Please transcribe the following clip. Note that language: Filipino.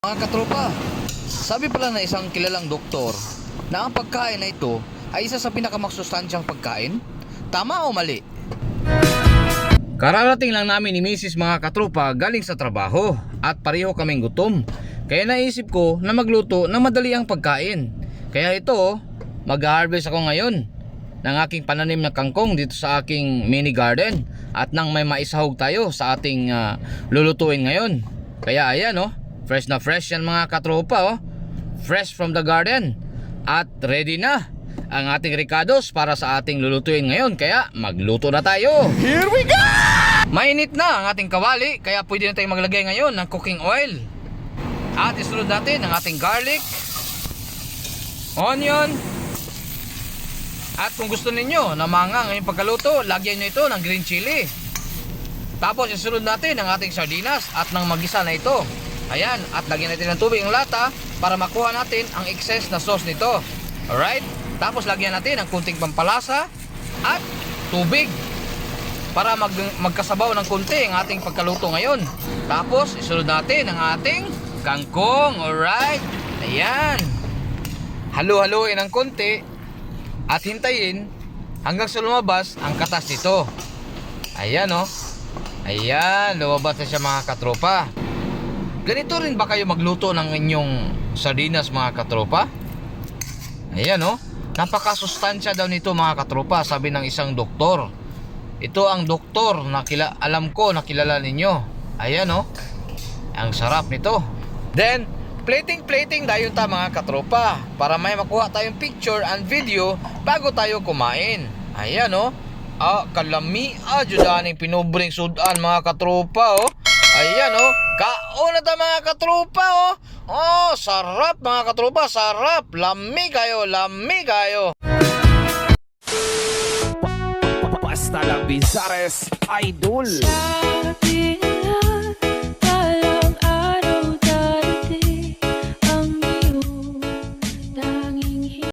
Mga katropa, sabi pala na isang kilalang doktor na ang pagkain na ito ay isa sa pinakamaksustansyang pagkain. Tama o mali? Kararating lang namin ni Mrs. mga katropa galing sa trabaho at pareho kaming gutom. Kaya naisip ko na magluto na madali ang pagkain. Kaya ito, mag-harvest ako ngayon ng aking pananim na kangkong dito sa aking mini garden. At nang may maisahog tayo sa ating lulutuin ngayon. Kaya ayan fresh na fresh yan mga katropa fresh from the garden. At ready na ang ating ricados para sa ating lulutuin ngayon. Kaya magluto na tayo. Here we go! Mainit na ang ating kawali, kaya pwede na tayong maglagay ngayon ng cooking oil. At isunod natin ang ating garlic, onion, at kung gusto ninyo na mangang ngayong pagkaluto, lagyan nyo ito ng green chili. Tapos isunod natin ang ating sardinas at nang magisa na ito. Ayan, at lagyan natin ng tubig ang lata para makuha natin ang excess na sauce nito. Alright? Tapos lagyan natin ng kunting pampalasa at tubig para magkasabaw ng kunti ang ating pagkaluto ngayon. Tapos isunod natin ang ating kangkong. Alright? Ayan. Halo-haloin ng kunti at hintayin hanggang sa lumabas ang katas nito. Ayan Ayan, lumabas na siya mga katropa. Ganito rin ba kayo magluto ng inyong sardinas mga katropa? Ayan napakasustansya daw nito mga katropa, sabi ng isang doktor. Ito ang doktor na alam ko na kilala ninyo. Ayan ang sarap nito. Then plating dayon ta mga katropa para may makuha tayong picture and video bago tayo kumain. Ayan kalami judaning pinubring sudan mga katropa Ayan kaon na ta mga katropa sarap mga katropa, sarap. Lami kayo. Basta lang Bizares Idol.